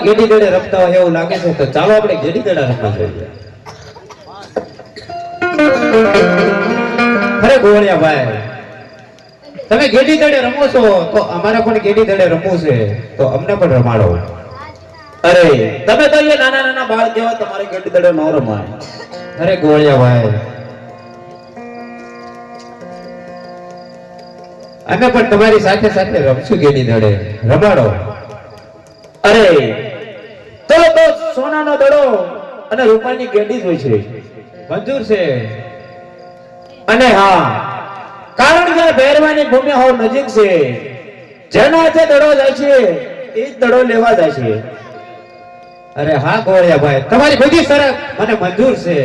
ગેડી દડે રમતા હોય એવું લાગે છે તો ચાલો આપણે ગેડી દડા રમવા જઈએ. અરે ગોળિયા ભાઈ, તમે ગેડી દડે રમો છો તો અમારે પણ ગેડી દડે રમવું છે તો અમને પણ રમાડો. અરે તમે તો એ નાના નાના બાળ જેવા તમારે ગેડી દડે ન રમાય. અરે ગોળિયા ભાઈ, અમે પણ તમારી સાથે સાથે રમશું ગેડી દડે, રમાડો. અરે તો સોનાનો દડો અને રૂપાની ગેડી જ હોય છે, મંજૂર છે. અને હા, કારણ કે ભેરવાની ભૂમિ હોવ નજીક છે, જેનો હાથે દડો જાય છે એ જ દડો લેવા જાય છે. અરે હા ગોળિયા ભાઈ, તમારી બધી શરત મને મંજૂર છે.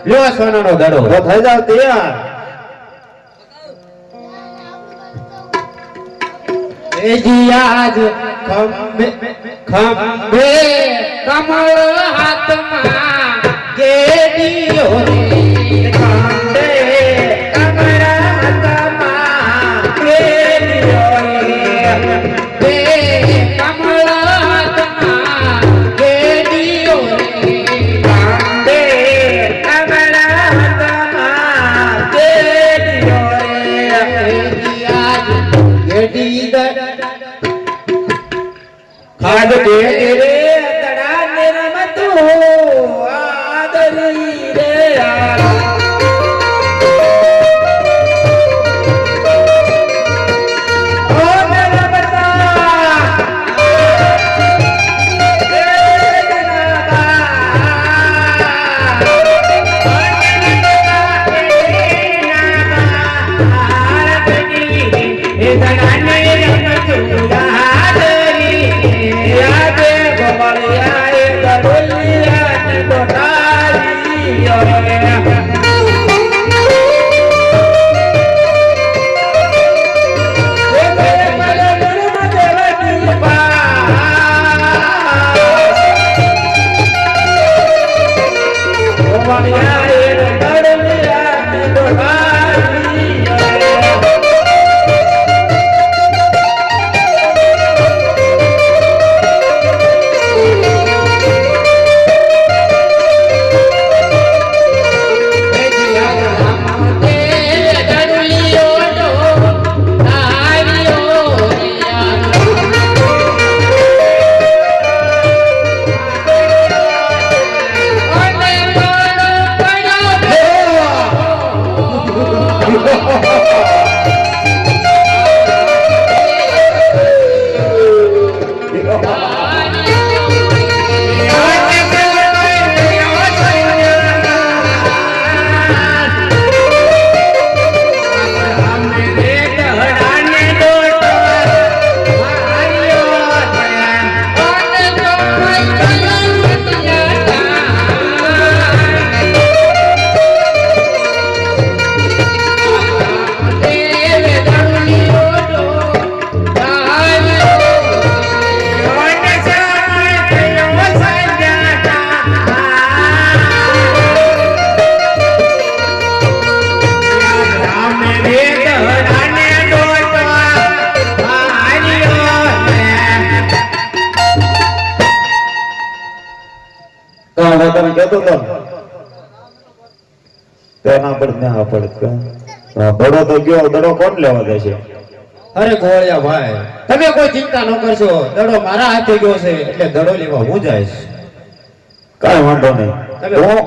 લ્યો આ સોનાનો દડો. તો થઈ જાવ તૈયાર. આજ ખંભે ખંભે કમળ હાથમાં ગેડીઓ રે, ખંભે કમળ હાથમાં ગેડીઓ રે, બે કમળ હાથમાં ગેડીઓ રે, ખંભે કમળ હાથમાં ગેડીઓ રે. આજ ગેડી ખાદ કે રે તડા ને રમતો આદરી રે ઓ નરમતા એ જનાબા એ તડા ને રમતો કેતો તો તેના પર ના પડત દડો તો ગયો, દડો કોણ લેવા દે છે? અરે ગોળિયા ભાઈ, તમે કોઈ ચિંતા ન કરશો, દડો મારા હાથે ગયો છે એટલે દડો લેવા હું જઈશ. કાઈ વાંધો નહીં. હું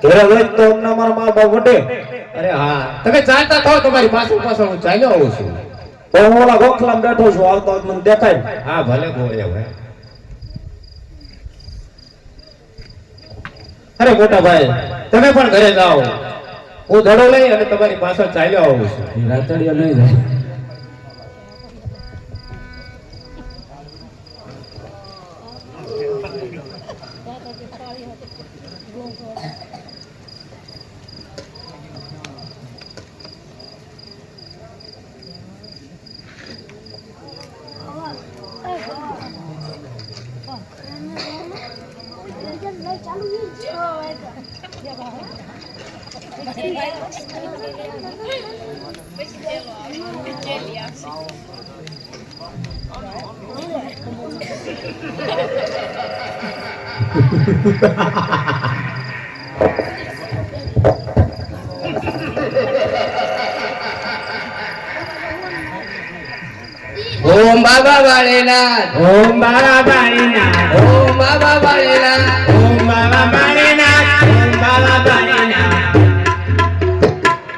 ઘરે લઈ તો અમને મારા મા બાપ વટે અરે હા, તમે ચાલતા થાઓ, તમારી પાછળ પાછળ હું ચાલ્યો આવું છું. તો હું ઓલા ગોખલામાં બેઠો છું, આવતો હોય તો મને દેખાય. હા ભલે બોલે ભાઈ. અરે મોટા ભાઈ, તમે પણ ઘરે જાઓ, હું ધડો લઈ અને તમારી પાછળ ચાલ્યો આવું છું. રાતડિયા લઈ જાય. ઓમ બાબા વાળેનાથ, ઓમ બાબા બાળીનાથ, ઓમ બાબા વાળેનાથ, ઓમ બાબા બાળીનાથ, ઓમ બાબા બાળીનાથ.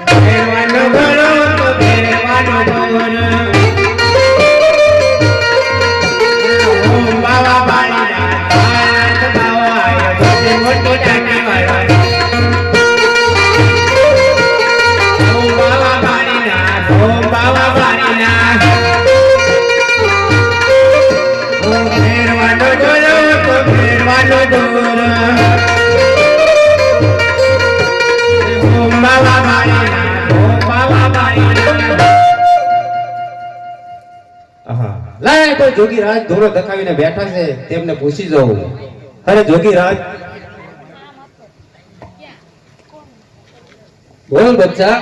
ફેરવાનો ઘણો તો ફેરવાનો ઘણો. ઓમ બાબા બાળીનાથ, હાથ બાવાય બધે મોટો ટાંકી વાળો. ઓમ બાબા બાળીનાથ, ઓમ બાબા બાળીનાથ. ફેરવાનો ઘણો તો ફેરવાનો ઘણો. ઓમ બાબા બાળીનાથ, ઓમ બાબા બાળીનાથ. હા, લાય કોઈ જોગીરાજ ધોરો ધકાવીને બેઠા છે, તેમને પૂછી જવું. અરે જોગીરાજ, બોલ બચ્ચા.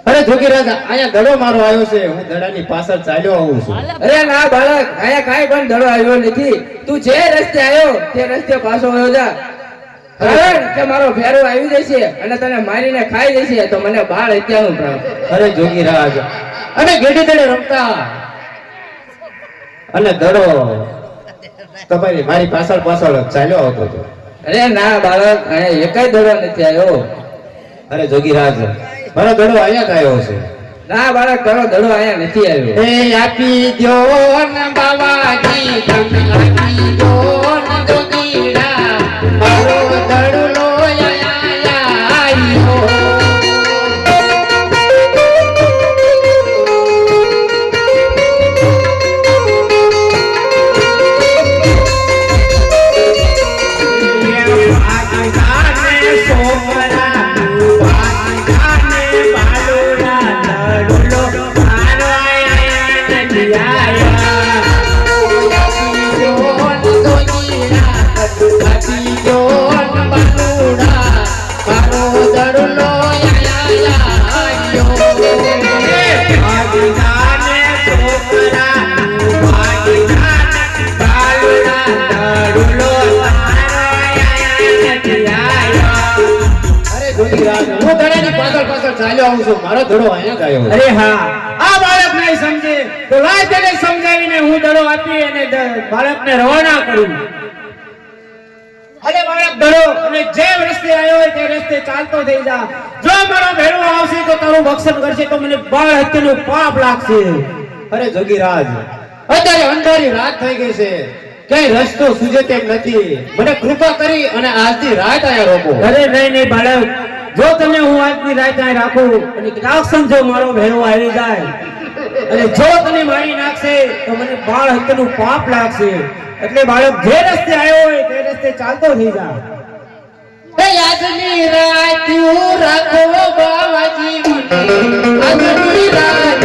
અરે જોગીરાજ, અહીંયા દડો મારો આવ્યો છે, હું દડાની પાછળ ચાલ્યો આવું છું. અરે ના બાળક, અહીંયા કાંઈ પણ દડો આવ્યો નથી. તું જે રસ્તે આવ્યો તે રસ્તે પાછો વયો જા. કારણ કે મારો ફેરો આવી જશે અને તને મારીને ખાઈ જશે તો મને બાળ હત્યાનું પ્રાપ્ત. અરે જોગીરાજ, અને ગેડી દડે રમતા અને દડો તમારી મારી પાછળ પાછળ ચાલ્યો આવતો હતો. અરે ના બાળક, અહીંયા એકાય દડો નથી આવ્યો. અરે જોગીરાજ, મારો દડો અહીંયા જ આવ્યો છે. ના બાળક, તારો દડો અહીંયા નથી આવ્યો. એ આપી દ્યો ને બાવાજી, તમે આપી દ્યો ને જોગીરા, મારો દડલો અહીંયા આવ્યો. હું દડાની પાછળ પાછળ ચાલ્યો આવું છું, મારો દડો અહીંયા જ આવ્યો છે. અરે હા, આ બાળક નહીં સમજે તો લાય તેને સમજાવીને હું દડો આપી અને બાળકને રવાના કરું. અરે બાળક, દડો અને જે રસ્તે આવ્યો હોય તે રસ્તે ચાલતો થઈ જા. જો મારો ભેરવો આવશે તો તારું ભક્ષણ કરશે તો મને બાળ હત્યાનું પાપ લાગશે. અરે જોગીરાજ, અત્યારે અંધારી રાત થઈ ગઈ છે, ક્યાંય રસ્તો સૂજે તેમ નથી. મને કૃપા કરી અને આજની રાત અહીંયા રોકો. અરે નહીં નહીં બાળક, જો તમે હું આજની રાત અહીં રાખું અને કદાચ સમજો મારો ભેરવો આવી જાય અને જો તને મારી નાખશે તો મને બાળ હત્યાનું પાપ લાગશે. એટલે બાળક, જે રસ્તે આવ્યો હોય તે રસ્તે ચાલતો થઈ જા. આજની રાત રાખો બાવાજી, આજની રાત આજની રાત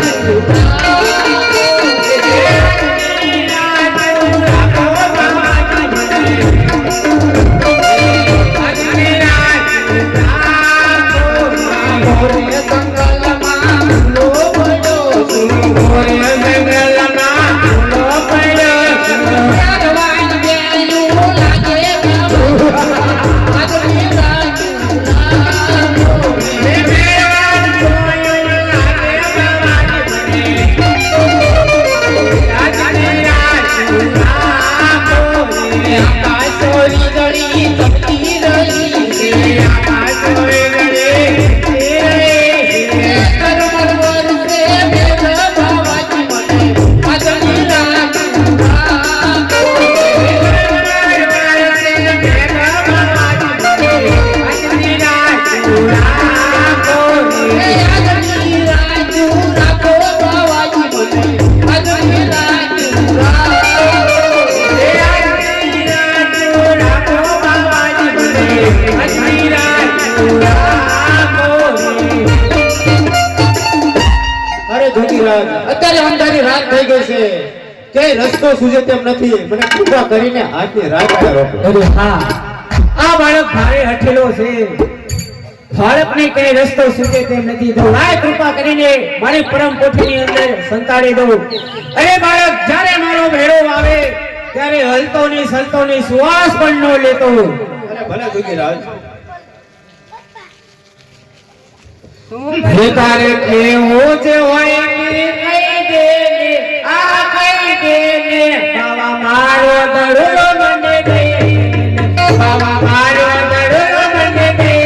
યોગીરાજ અત્યારે અંધારી રાત થઈ ગઈ છે ક્યાંય રસ્તો સૂઝે તેમ નથી મને કૃપા કરીને હાથની રાત રોકો અરે હા આ બાળક ભારે હઠેલો છે બાળકને કઈ રસ્તો સૂચે તેમ નથી તો લાય કૃપા કરીને મારી પરમ કોઠીની અંદર સંતાડી દઉં અરે બાળક જ્યારે મારો ભેળો આવે ત્યારે હલતો ની સલતો ની શ્વાસ પણ ન લેતો અરે ભલે યોગીરાજ હે તારે કેવું છે હોય કે કઈ દે ને આ કઈ દે ને બાવા મારો દડલો મને દે બાવા મારો દડલો મને દે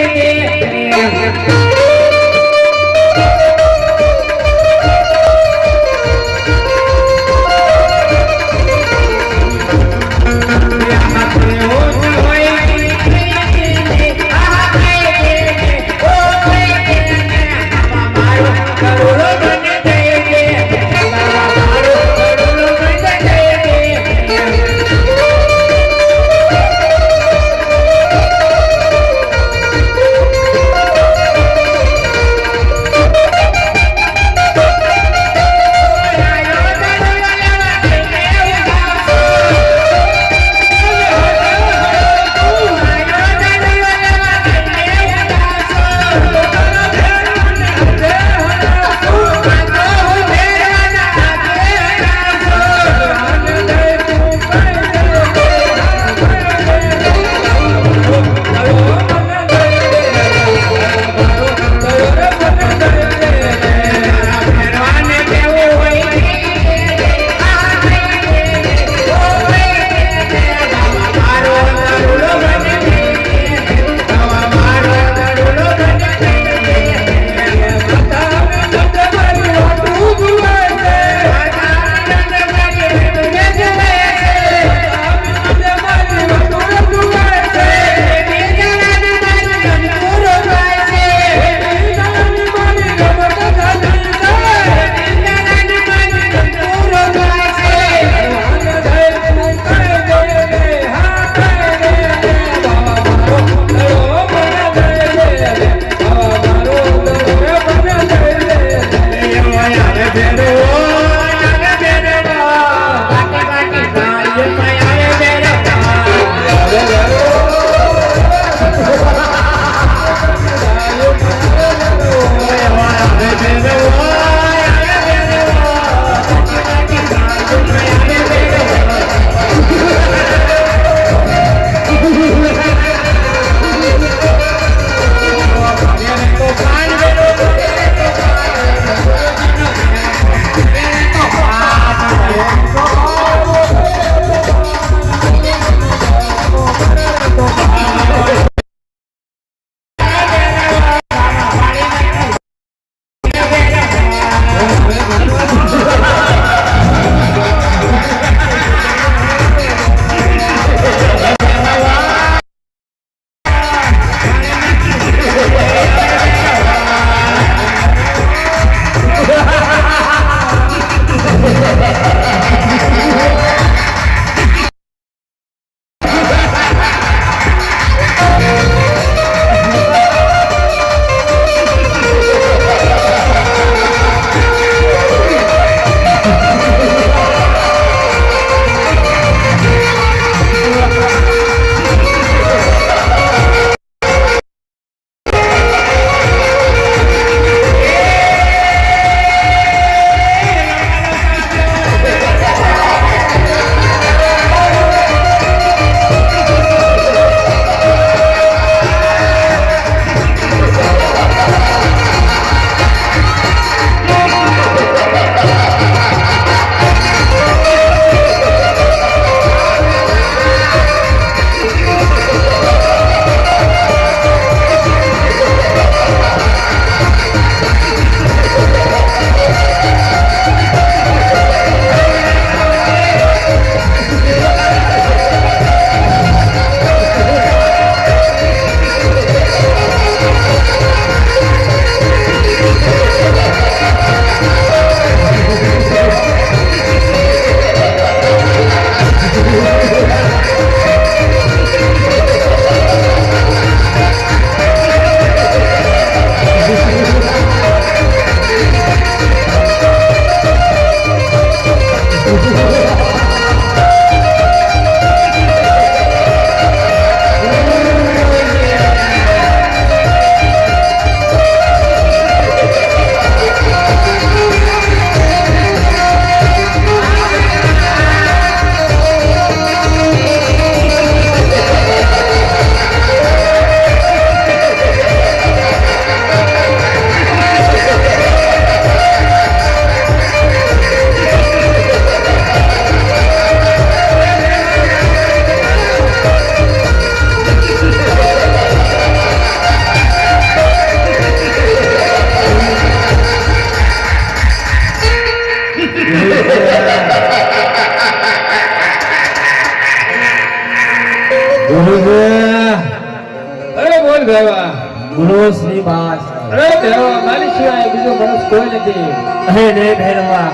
ગુરુશ્રી બાસ અરે ભેરવા મારી સિવાય બીજો મનુષ્ય કોઈ નથી. અરે ને ભેરવા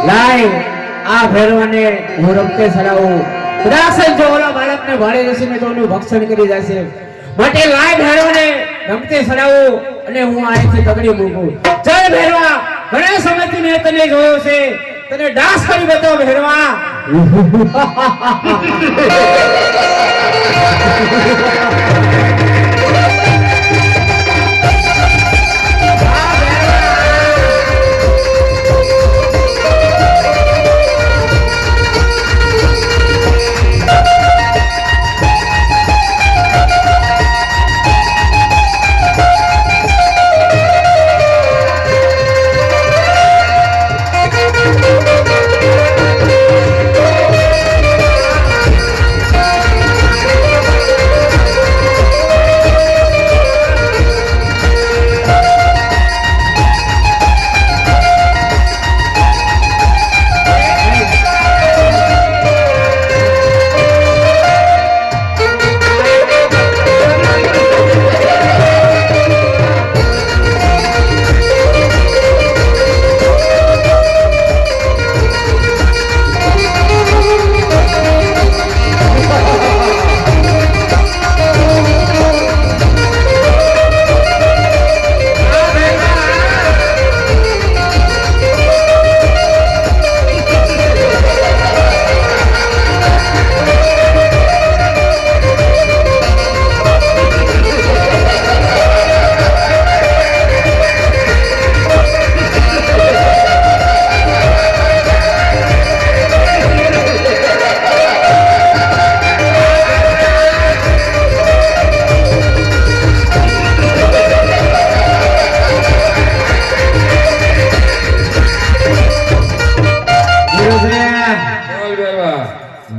લાય આ ભેરવાને હું રમતે સડાવું. કદાચ જો ઓલા બાળકને ભાડે જશે ને તો એનું ભક્ષણ કરી જશે. માટે લાય ભેરવાને રમતે સડાવું અને હું અહીંથી તગડી મૂકું. જય ભેરવા, ઘણા સમયથી મેં તને જોયો છે, તને ડાન્સ કરી બતાવો ભેરવા.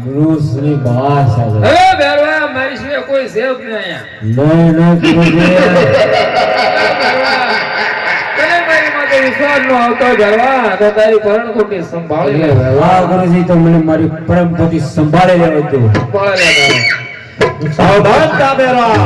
ગુરુશ્રી બાસ અરે ભેરવા મારી સિવાય કોઈ છે જ નહીં અહીંયા. તને મારી માટે વિશ્વાસ નો આવતો ભેરવા તો તારી પરણ ખોટી સંભાળી લે ભેરવા. વાહ ગુરુજી, તો મને મારી પરમ પતિ સંભાળે લેવું હતું. સંભાળી લે ભેરવા. સાવધાન તા બેરા.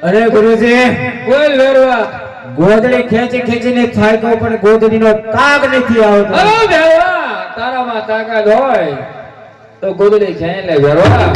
અરે ગુરુજી, બોલ ભેરવા. ગોદડી ખેંચી ખેંચીને થાક્યો પણ ગોદડીનો તાગ નથી આવતો. અરે ભેરવા, તારામાં તાકાત હોય તો ગોદડી ખેંચી લે ભેરવા.